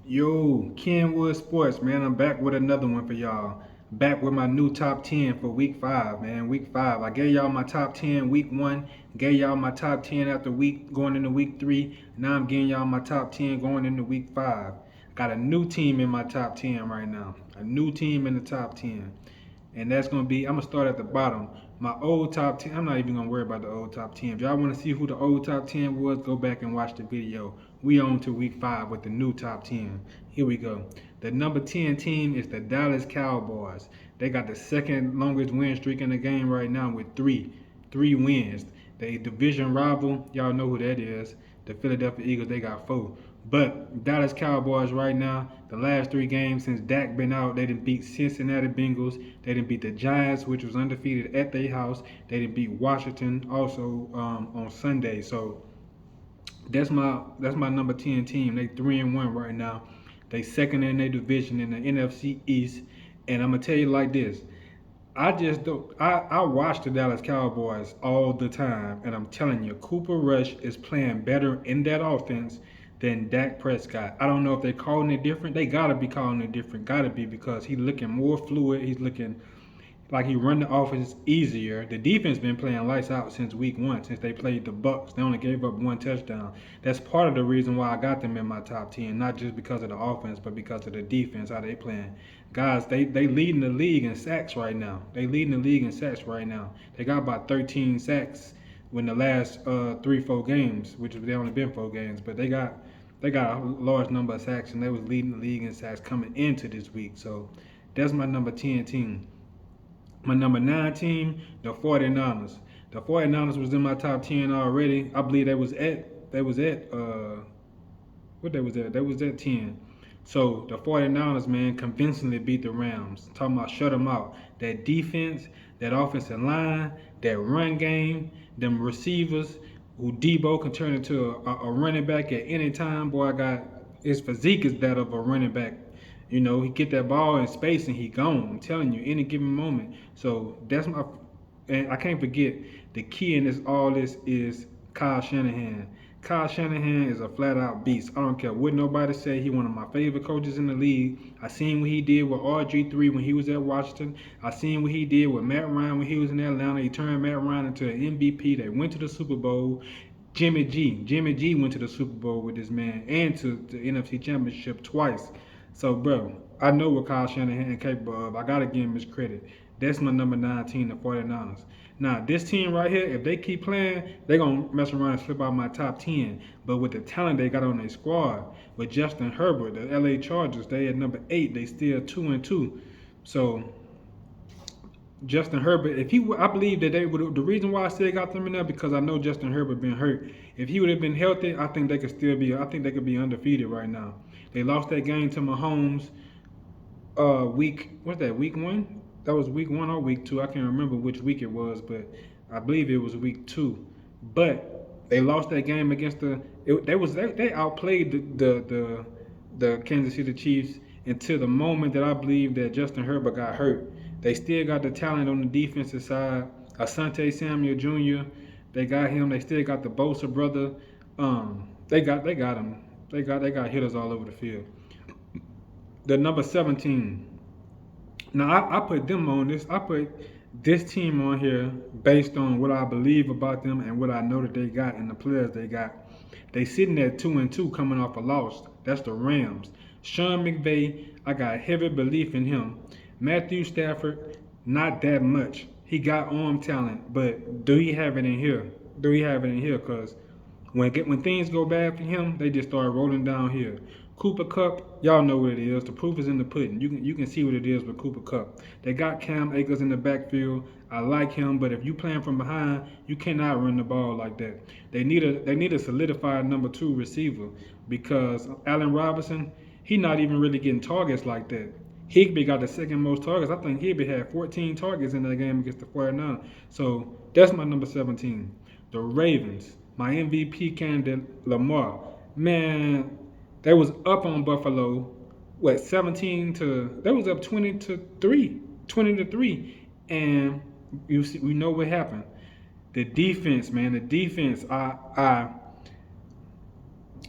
Yo, Kenwood Sports, man. I'm back with another one for y'all. Back with my new top 10 for week 5, man. Week 5. I gave y'all my top 10 week 1, gave y'all my top 10 after week going into week 3. Now I'm getting y'all my top 10 going into week 5. Got a new team in my top 10 right now. A new team in the top 10. And that's going to be, I'm going to start at the bottom. My old top 10, I'm not even going to worry about the old top 10. If y'all want to see who the old top 10 was, go back and watch the video. We on to week 5 with the new top 10. Here we go. The number 10 team is the Dallas Cowboys. They got the second longest win streak in the game right now with three wins. The division rival, y'all know who that is. The Philadelphia Eagles, they got 4. But Dallas Cowboys right now, the last 3 games since Dak been out, they didn't beat Cincinnati Bengals. They didn't beat the Giants, which was undefeated at their house. They didn't beat Washington also on Sunday. So that's my number 10 team. They 3-1 right now. They second in their division in the NFC East. And I'm gonna tell you like this. I just don't. I watch the Dallas Cowboys all the time, and I'm telling you, Cooper Rush is playing better in that offense than Dak Prescott. I don't know if they're calling it different. They gotta be calling it different. Gotta be because he's looking more fluid. He's looking like he run the offense easier. The defense been playing lights out since week 1, since they played the Bucks. They only gave up 1 touchdown. That's part of the reason why I got them in my top 10, not just because of the offense, but because of the defense, how they playing. Guys, they leading the league in sacks right now. They leading the league in sacks right now. They got about 13 sacks in the last 3-4 games, which they only been 4 games, but they got a large number of sacks, and they was leading the league in sacks coming into this week. So that's my number 10 team. My number 9 team, the 49ers. The 49ers was in my top 10 already. I believe they was at what they was at? They was at 10. So the 49ers, man, convincingly beat the Rams. Talking about shut them out. That defense, that offensive line, that run game, them receivers, who Debo can turn into a running back at any time. Boy, I got his physique is that of a running back. He get that ball in space and he gone. I'm telling you, any given moment. So that's my, and I can't forget the key in this is Kyle Shanahan. Kyle Shanahan is a flat out beast. I don't care what nobody say. He one of my favorite coaches in the league. I seen what he did with RG3 when he was at Washington. I seen what he did with Matt Ryan when he was in Atlanta. He turned Matt Ryan into an MVP. They went to the Super Bowl. Jimmy G went to the Super Bowl with this man and to the NFC Championship twice. So, bro, I know what Kyle Shanahan is capable of. I got to give him his credit. That's my number 19, the 49ers. Now, this team right here, if they keep playing, they're going to mess around and slip out my top 10. But with the talent they got on their squad, with Justin Herbert, the LA Chargers, they at number 8. They still 2-2. So, Justin Herbert, if he, I believe that they would. The reason why I still got them in there because I know Justin Herbert been hurt. If he would have been healthy, I think they could still be. I think they could be undefeated right now. They lost that game to Mahomes. What's that? Week 1? That was week 1 or week 2. I can't remember which week it was, but I believe it was week 2. But they lost that game against they outplayed the Kansas City Chiefs until the moment that I believe that Justin Herbert got hurt. They still got the talent on the defensive side. Asante Samuel Jr. They got him. They still got the Bosa brother. They got him. They got hitters all over the field. The number 17. Now I put them on this. I put this team on here based on what I believe about them and what I know that they got and the players they got. They sitting at 2-2 coming off a loss. That's the Rams. Sean McVay, I got heavy belief in him. Matthew Stafford, not that much. He got arm talent, but do he have it in here? Do he have it in here? Because when things go bad for him, they just start rolling downhill. Cooper Cup, y'all know what it is. The proof is in the pudding. You can see what it is with Cooper Cup. They got Cam Akers in the backfield. I like him, but if you playing from behind, you cannot run the ball like that. They need a solidified number 2 receiver because Allen Robinson, he not even really getting targets like that. Higby got the second most targets. I think Higby had 14 targets in that game against the 49ers. So that's my number 17. The Ravens, my MVP candidate, Lamar. Man, they was up on Buffalo. What, 17 to, they was up 20-3. 20-3. And you see, we know what happened. The defense, man, the defense.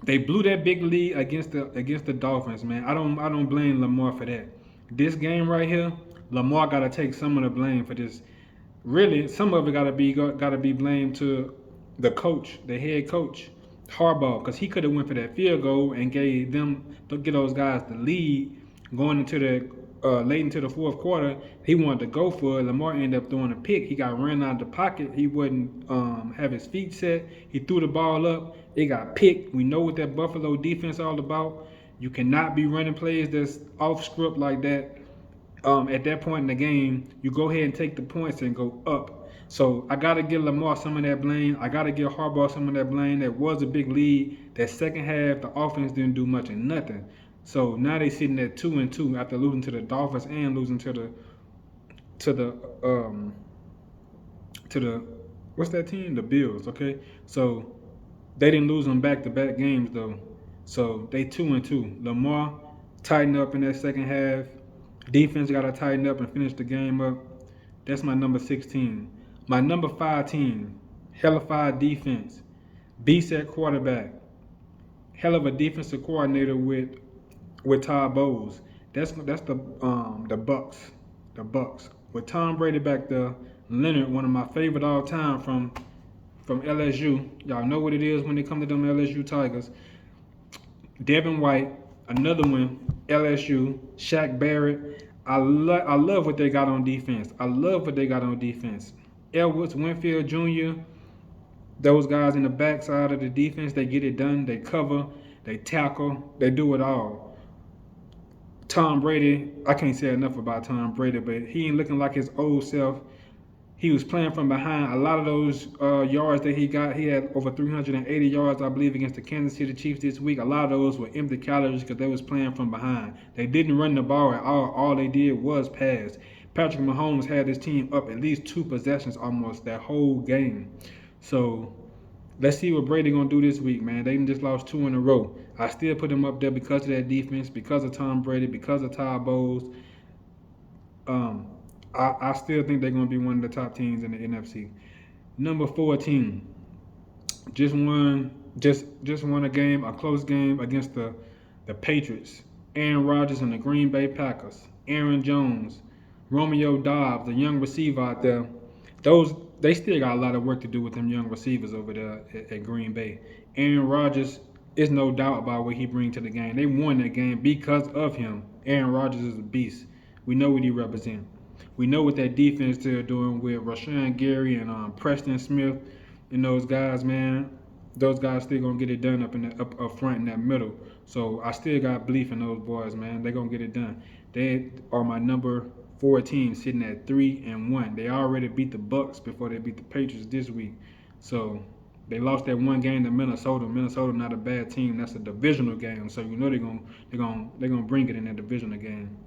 They blew that big lead against the Dolphins, man. I don't blame Lamar for that. This game right here, Lamar got to take some of the blame for this. Really, some of it got to be blamed to the coach, the head coach, Harbaugh, because he could have went for that field goal and gave them to get those guys the lead going into the late into the fourth quarter. He wanted to go for it. Lamar ended up throwing a pick. He got ran out of the pocket. He wouldn't have his feet set. He threw the ball up. It got picked. We know what that Buffalo defense all about. You cannot be running plays that's off script like that. At that point in the game, you go ahead and take the points and go up. So I got to give Lamar some of that blame. I got to give Harbaugh some of that blame. That was a big lead. That second half, the offense didn't do much and nothing. So now they sitting at 2-2 after losing to the Dolphins and losing to the um to the what's that team? The Bills. Okay, so they didn't lose them back to back games though. So they 2-2. Lamar tightened up in that second half. Defense got to tighten up and finish the game up. That's my number 16. My number 5 team, hellified defense, beast at quarterback, hell of a defensive coordinator with Todd Bowles. That's the Bucks, the Bucks with Tom Brady back there. Leonard, one of my favorite all time from LSU. Y'all know what it is when they come to them LSU Tigers. Devin White, another one, LSU, Shaq Barrett. I love what they got on defense. I love what they got on defense. Edwards, Winfield Jr., those guys in the backside of the defense, they get it done. They cover, they tackle, they do it all. Tom Brady, I can't say enough about Tom Brady, but he ain't looking like his old self. He was playing from behind. A lot of those yards that he got, he had over 380 yards, I believe, against the Kansas City Chiefs this week. A lot of those were empty calories because they was playing from behind. They didn't run the ball at all. All they did was pass. Patrick Mahomes had his team up at least 2 possessions almost that whole game. So let's see what Brady gonna do this week, man. They just lost 2 in a row. I still put them up there because of that defense, because of Tom Brady, because of Todd Bowles. Um, I still think they're going to be one of the top teams in the NFC. Number 14, just won a game, a close game against the Patriots. Aaron Rodgers and the Green Bay Packers. Aaron Jones, Romeo Dobbs, the young receiver out there. Those they still got a lot of work to do with them young receivers over there at Green Bay. Aaron Rodgers is no doubt about what he brings to the game. They won that game because of him. Aaron Rodgers is a beast. We know what he represents. We know what that defense they're doing with Rashawn Gary and Preston Smith and those guys, man. Those guys still gonna get it done up front in that middle. So I still got belief in those boys, man. They gonna get it done. They are my number 4 team, sitting at 3-1. They already beat the Bucks before they beat the Patriots this week. So they lost that one game to Minnesota. Minnesota not a bad team. That's a divisional game. So you know they're gonna bring it in that divisional game.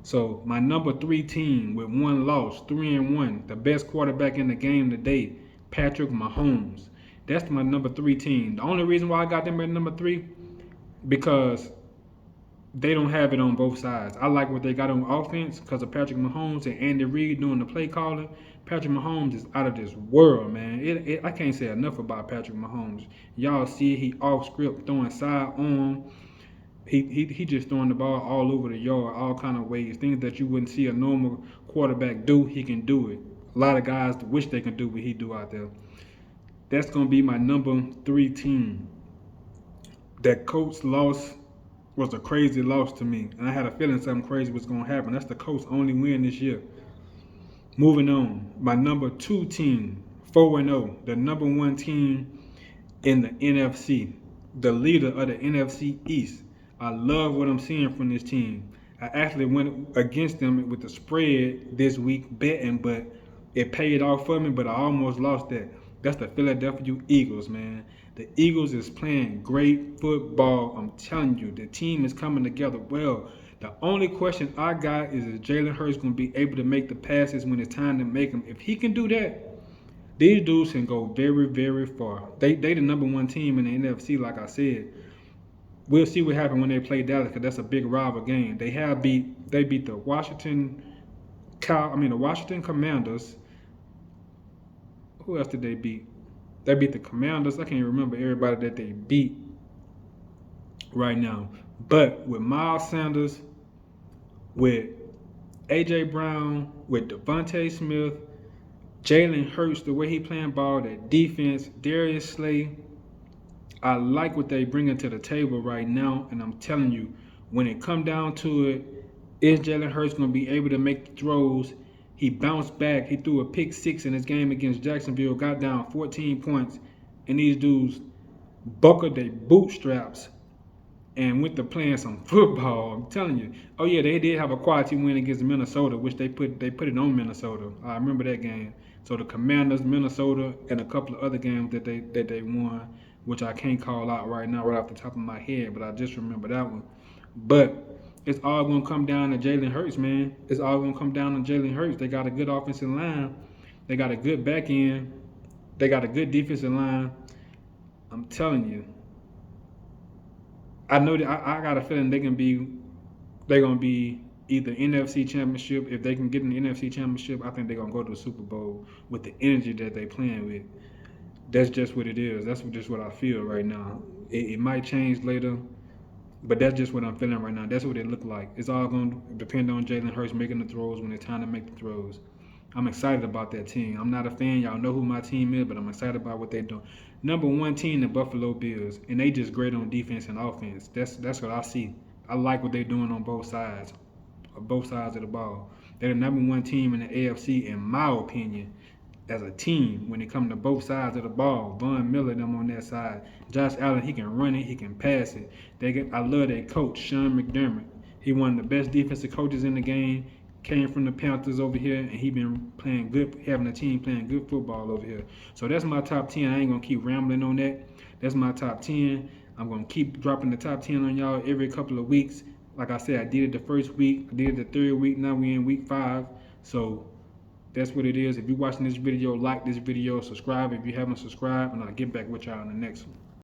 So my number 3 team with 1 loss, 3-1, the best quarterback in the game today, Patrick Mahomes. That's my number 3 team. The only reason why I got them at number 3, because they don't have it on both sides. I like what they got on offense because of Patrick Mahomes and Andy Reid doing the play calling. Patrick Mahomes is out of this world, man. I can't say enough about Patrick Mahomes. Y'all see he off script throwing sidearm. He just throwing the ball all over the yard, all kind of ways. Things that you wouldn't see a normal quarterback do, he can do it. A lot of guys wish they could do what he do out there. That's gonna be my number 3 team. That Colts loss was a crazy loss to me, and I had a feeling something crazy was gonna happen. That's the Colts' only win this year. Moving on, my number 2 team, 4-0, the number 1 team in the NFC, the leader of the NFC East. I love what I'm seeing from this team. I actually went against them with the spread this week betting, but it paid off for me, but I almost lost that. That's the Philadelphia Eagles, man. The Eagles is playing great football. I'm telling you, the team is coming together well. The only question I got is Jalen Hurts going to be able to make the passes when it's time to make them. If he can do that, these dudes can go very, very far. They the number 1 team in the NFC, like I said. We'll see what happens when they play Dallas because that's a big rival game. They beat the Washington Commanders. Who else did they beat? They beat the Commanders. I can't remember everybody that they beat. right now. But with Miles Sanders, with AJ Brown, with Devontae Smith, Jalen Hurts, the way he playing ball, that defense, Darius Slay, I like what they bringing to the table right now, and I'm telling you, when it come down to it, is Jalen Hurts going to be able to make the throws? He bounced back. He threw a pick six in his game against Jacksonville, got down 14 points, and these dudes buckled their bootstraps and went to playing some football. I'm telling you. Oh yeah, they did have a quality win against Minnesota, which they put it on Minnesota. I remember that game. So the Commanders, Minnesota, and a couple of other games that they won, which I can't call out right now, right off the top of my head, but I just remember that one. But it's all gonna come down to Jalen Hurts, man. It's all gonna come down to Jalen Hurts. They got a good offensive line. They got a good back end. They got a good defensive line. I'm telling you, I know that I got a feeling they're gonna be either NFC Championship. If they can get in the NFC Championship, I think they're gonna go to the Super Bowl with the energy that they playing with. That's just what it is. That's just what I feel right now. It might change later, but that's just what I'm feeling right now. That's what it look like. It's all gonna depend on Jalen Hurts making the throws when it's time to make the throws. I'm excited about that team. I'm not a fan. Y'all know who my team is, but I'm excited about what they're doing. Number one team, the Buffalo Bills, and they just great on defense and offense. That's what I see. I like what they're doing on both sides of the ball. They're the number one team in the AFC, in my opinion, as a team when it comes to both sides of the ball. Von Miller, them on that side. Josh Allen, he can run it, he can pass it. I love that coach, Sean McDermott. He one of the best defensive coaches in the game. Came from the Panthers over here, and he been playing good, having a team playing good football over here. So that's my top 10. I ain't gonna keep rambling on that. That's my top 10. I'm gonna keep dropping the top 10 on y'all every couple of weeks. Like I said, I did it the first week, I did it the third week. Now we in week 5. So that's what it is. If you're watching this video, like this video, subscribe if you haven't subscribed, and I'll get back with y'all in the next one.